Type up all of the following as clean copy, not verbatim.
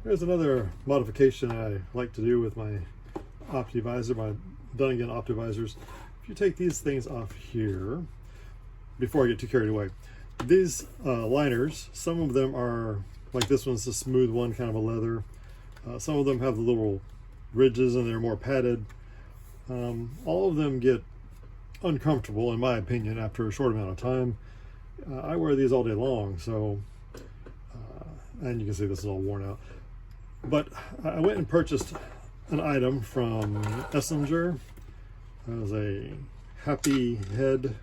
There's another modification I like to do with my Optivisor, my done-again Optivisors. If you take these things off here, before I get too carried away, these liners, some of them are, like this one's a smooth one, kind of a leather. Some of them have the little ridges and they're more padded. All of them get uncomfortable, in my opinion, after a short amount of time. I wear these all day long, so, and you can see this is all worn out. But I went and purchased an item from Essinger. It was a happy head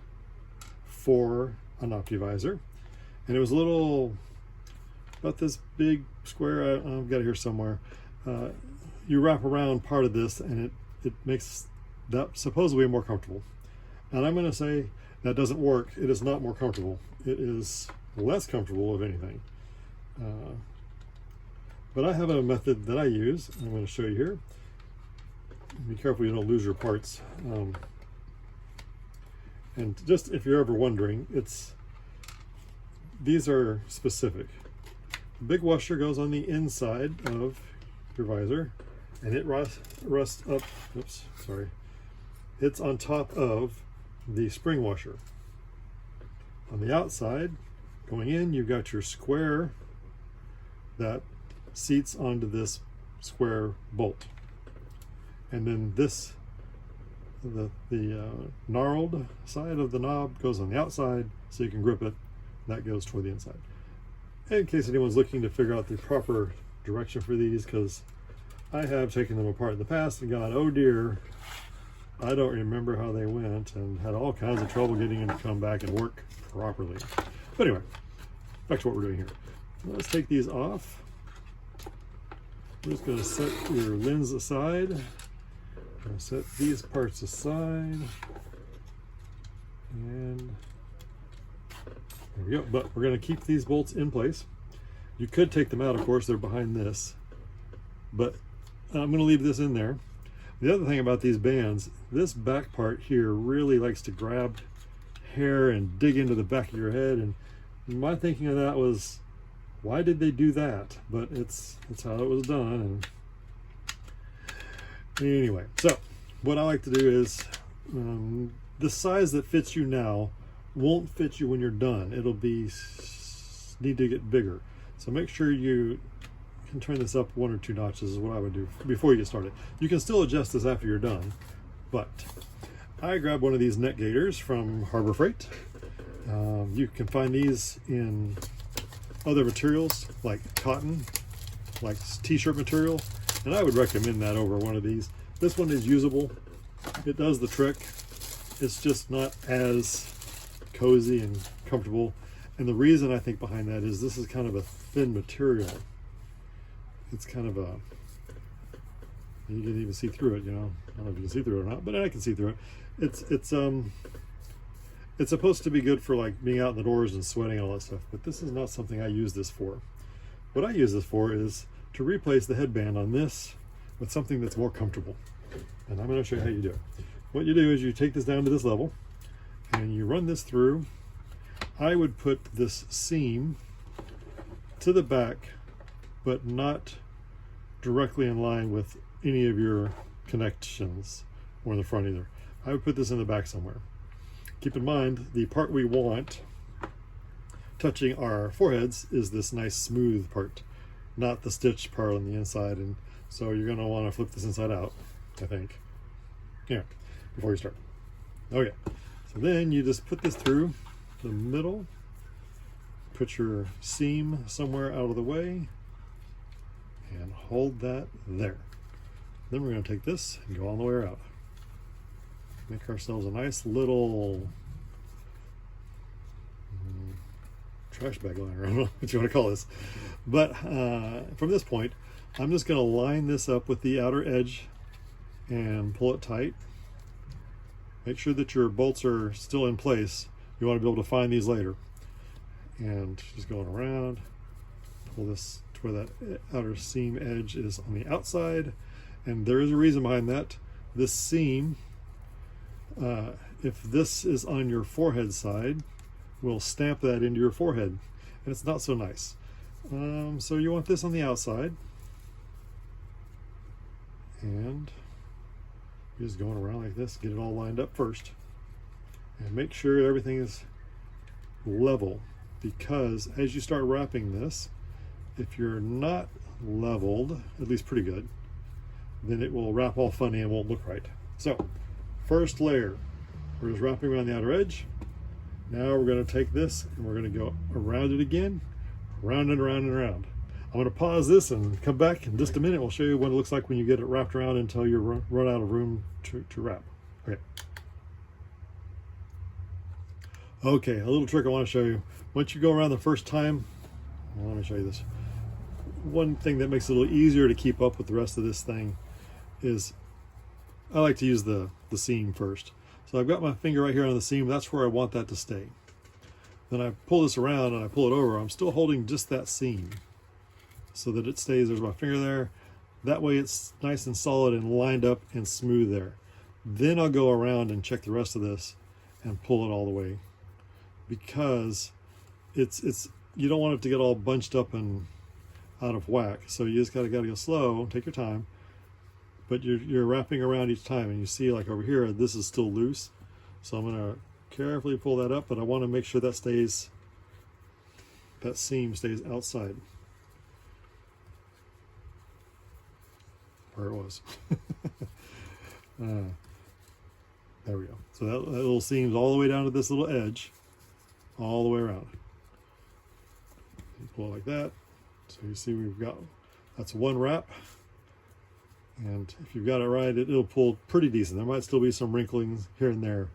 for an Optivisor, and it was a little, about this big square. I've got it here somewhere. You wrap around part of this and it makes that supposedly more comfortable. And I'm going to say that doesn't work. It is not more comfortable. It is less comfortable, if anything. But I have a method that I use. I'm going to show you here. Be careful you don't lose your parts. And just if you're ever wondering, these are specific. The big washer goes on the inside of your visor, and it rests up, oops, sorry. It's on top of the spring washer. On the outside, going in, you've got your square that seats onto this square bolt. And then this, the gnarled side of the knob goes on the outside so you can grip it. That goes toward the inside. In case anyone's looking to figure out the proper direction for these, because I have taken them apart in the past and gone, oh dear, I don't remember how they went, and had all kinds of trouble getting them to come back and work properly. But anyway, back to what we're doing here. Let's take these off. We're just going to set your lens aside. I'm going to set these parts aside. And there we go. But we're going to keep these bolts in place. You could take them out, of course, they're behind this. But I'm going to leave this in there. The other thing about these bands, this back part here really likes to grab hair and dig into the back of your head. And my thinking of that was, why did they do that? But it's how it was done. And anyway, so what I like to do is the size that fits you now won't fit you when you're done. It'll need to get bigger. So make sure you can turn this up 1 or 2 notches is what I would do before you get started. You can still adjust this after you're done, but I grabbed one of these neck gaiters from Harbor Freight. You can find these in other materials like cotton, like t-shirt material, and I would recommend that over one of these. This one is usable. It does the trick. It's just not as cozy and comfortable. And the reason I think behind that is this is kind of a thin material. It's kind of a, you can even see through it, you know. I don't know if you can see through it or not, but I can see through it. It's supposed to be good for like being out in the doors and sweating and all that stuff, but this is not something I use this for. What I use this for is to replace the headband on this with something that's more comfortable. And I'm going to show you how you do it. What you do is you take this down to this level and you run this through. I would put this seam to the back, but not directly in line with any of your connections or in the front either. I would put this in the back somewhere. Keep in mind, the part we want touching our foreheads is this nice smooth part, not the stitched part on the inside. And so you're going to want to flip this inside out, I think. Yeah, before you start. Okay, so then you just put this through the middle, put your seam somewhere out of the way, and hold that there. Then we're going to take this and go all the way out. Make ourselves a nice little trash bag liner. I don't know what you want to call this. But from this point, I'm just going to line this up with the outer edge and pull it tight. Make sure that your bolts are still in place. You want to be able to find these later. And just going around, pull this to where that outer seam edge is on the outside. And there is a reason behind that. This seam, if this is on your forehead side, will stamp that into your forehead, and it's not so nice. So you want this on the outside, And you're just going around like this, get it all lined up first. And make sure everything is level, because as you start wrapping this, if you're not leveled, at least pretty good, then it will wrap all funny and won't look right. So, first layer, we're just wrapping around the outer edge. Now we're going to take this and we're going to go around it again, around and around and around. I'm going to pause this and come back in just a minute. We'll show you what it looks like when you get it wrapped around until you run out of room to wrap. Okay. Okay, a little trick I want to show you. Once you go around the first time, well, let me show you this. One thing that makes it a little easier to keep up with the rest of this thing is I like to use the seam first. So I've got my finger right here on the seam. That's where I want that to stay. Then I pull this around and I pull it over. I'm still holding just that seam so that it stays. There's my finger there. That way it's nice and solid and lined up and smooth there. Then I'll go around and check the rest of this and pull it all the way, because it's you don't want it to get all bunched up and out of whack. So you just gotta go slow, take your time, but you're wrapping around each time, and you see like over here this is still loose. So I'm gonna carefully pull that up, but I want to make sure that seam stays outside where it was. There we go. So that little seam's all the way down to this little edge, all the way around. You pull it like that. So you see that's one wrap. And if you've got it right, it'll pull pretty decent. There might still be some wrinklings here and there,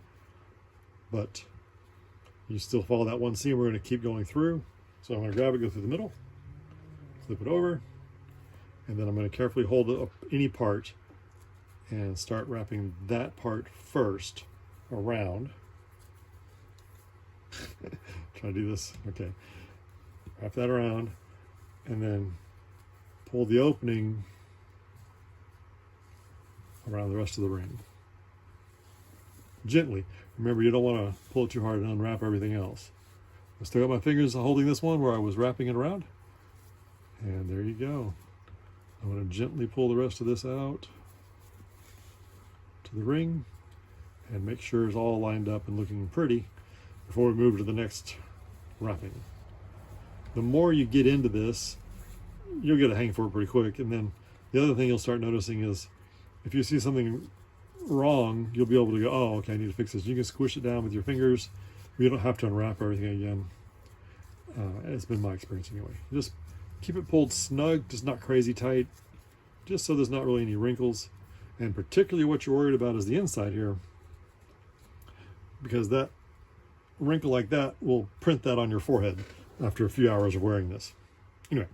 but you still follow that one seam. We're going to keep going through. So I'm going to grab it, go through the middle, flip it over, and then I'm going to carefully hold up any part and start wrapping that part first around. Try to do this. Okay. Wrap that around and then pull the opening around the rest of the ring. Gently. Remember, you don't want to pull it too hard and unwrap everything else. I still got my fingers holding this one where I was wrapping it around. And there you go. I'm going to gently pull the rest of this out to the ring and make sure it's all lined up and looking pretty before we move to the next wrapping. The more you get into this, you'll get a hang for it pretty quick. And then the other thing you'll start noticing is if you see something wrong, you'll be able to go, oh, okay, I need to fix this. You can squish it down with your fingers. You don't have to unwrap everything again. It's been my experience anyway. Just keep it pulled snug, just not crazy tight, just so there's not really any wrinkles. And particularly what you're worried about is the inside here, because that wrinkle like that will print that on your forehead after a few hours of wearing this. Anyway,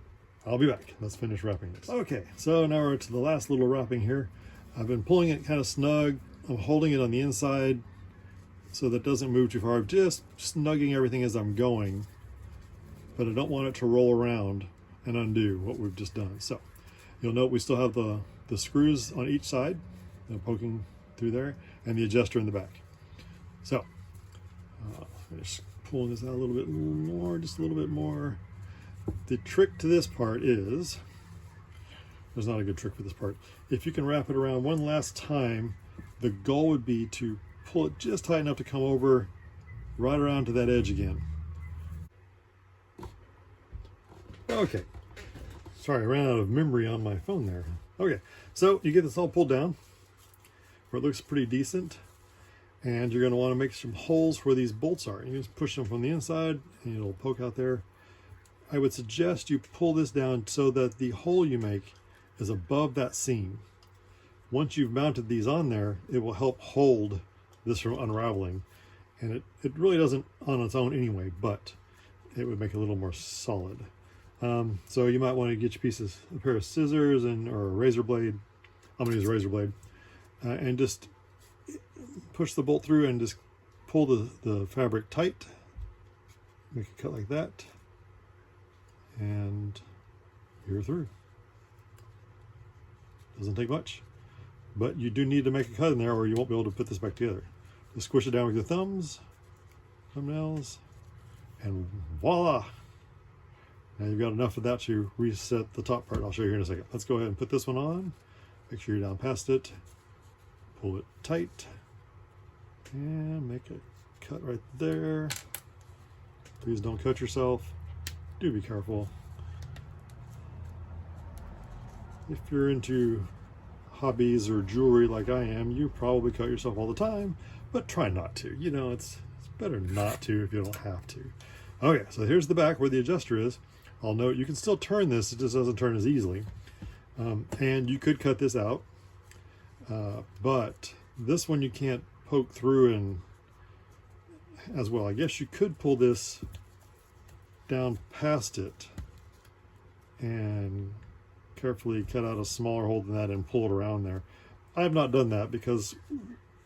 I'll be back. Let's finish wrapping this. Okay, so now we're to the last little wrapping here. I've been pulling it kind of snug. I'm holding it on the inside so that it doesn't move too far. I'm just snugging everything as I'm going, but I don't want it to roll around and undo what we've just done. So you'll note we still have the screws on each side, poking through there, and the adjuster in the back. So just pulling this out a little bit more, just a little bit more. The trick to this part is, there's not a good trick for this part. If you can wrap it around one last time, the goal would be to pull it just tight enough to come over right around to that edge again. Okay. Sorry, I ran out of memory on my phone there. Okay, so you get this all pulled down where it looks pretty decent, and you're going to want to make some holes where these bolts are. You just push them from the inside and it'll poke out there. I would suggest you pull this down so that the hole you make is above that seam. Once you've mounted these on there, it will help hold this from unraveling, and it really doesn't on its own anyway, but it would make it a little more solid. So you might want to get your a pair of scissors or a razor blade. I'm going to use a razor blade, and just push the bolt through and just pull the fabric tight. Make a cut like that, and you're through. Doesn't take much, but you do need to make a cut in there or you won't be able to put this back together. Just squish it down with your thumbnails, and voila! Now you've got enough of that to reset the top part. I'll show you here in a second. Let's go ahead and put this one on. Make sure you're down past it. Pull it tight and make a cut right there. Please don't cut yourself. Do be careful. If you're into hobbies or jewelry like I am, you probably cut yourself all the time, but try not to. You know, it's better not to if you don't have to. Okay, so here's the back where the adjuster is. I'll note you can still turn this, it just doesn't turn as easily. And you could cut this out, but this one you can't poke through and as well. I guess you could pull this down past it and carefully cut out a smaller hole than that and pull it around there. I have not done that because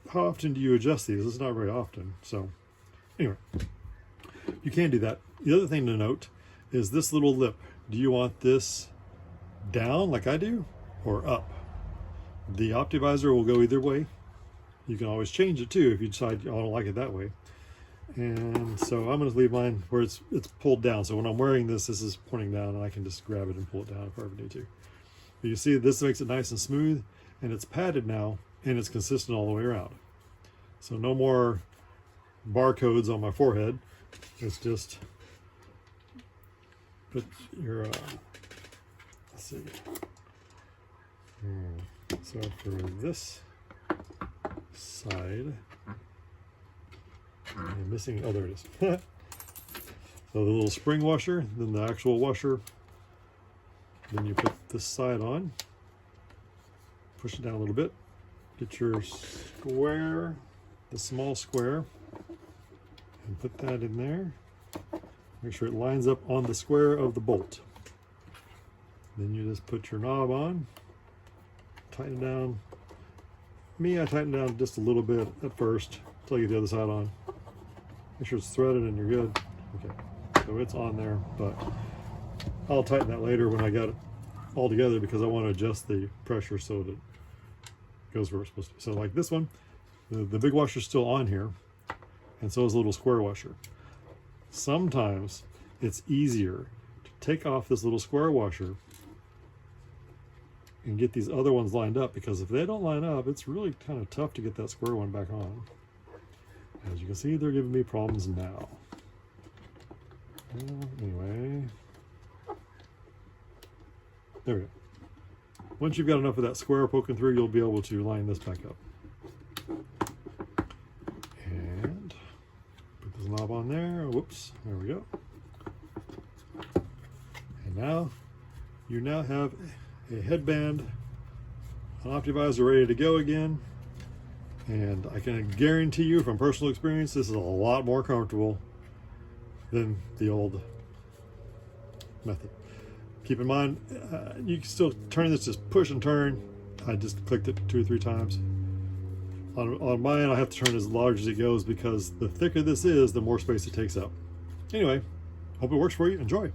how often do you adjust these? It's not very often. So anyway, you can do that. The other thing to note is this little lip. Do you want this down like I do or up? The Optivisor will go either way. You can always change it too if you decide you don't like it that way. And so I'm going to leave mine where it's pulled down. So when I'm wearing this, this is pointing down and I can just grab it and pull it down if I ever need to. But you see this makes it nice and smooth, and it's padded now and it's consistent all the way around. So no more barcodes on my forehead. It's just put your let's see. So for this side, I'm missing, oh there it is. So the little spring washer, then the actual washer, then you put this side on, push it down a little bit, get your square, the small square, and put that in there. Make sure it lines up on the square of the bolt. Then you just put your knob on, tighten it down. I tighten down just a little bit at first until I get the other side on. Make sure it's threaded and you're good. Okay, so it's on there, but I'll tighten that later when I got it all together because I want to adjust the pressure so that it goes where it's supposed to be. So like this one, the big washer's still on here, and so is the little square washer. Sometimes it's easier to take off this little square washer and get these other ones lined up, because if they don't line up, it's really kind of tough to get that square one back on. As you can see, they're giving me problems now. Anyway, there we go. Once you've got enough of that square poking through, you'll be able to line this back up. And put this knob on there. Whoops, there we go. And now, you now have a headband, an Optivisor ready to go again. And I can guarantee you from personal experience, this is a lot more comfortable than the old method. Keep in mind, you can still turn this, just push and turn. I just clicked it 2 or 3 times. On mine, I have to turn as large as it goes because the thicker this is, the more space it takes up. Anyway, hope it works for you. Enjoy.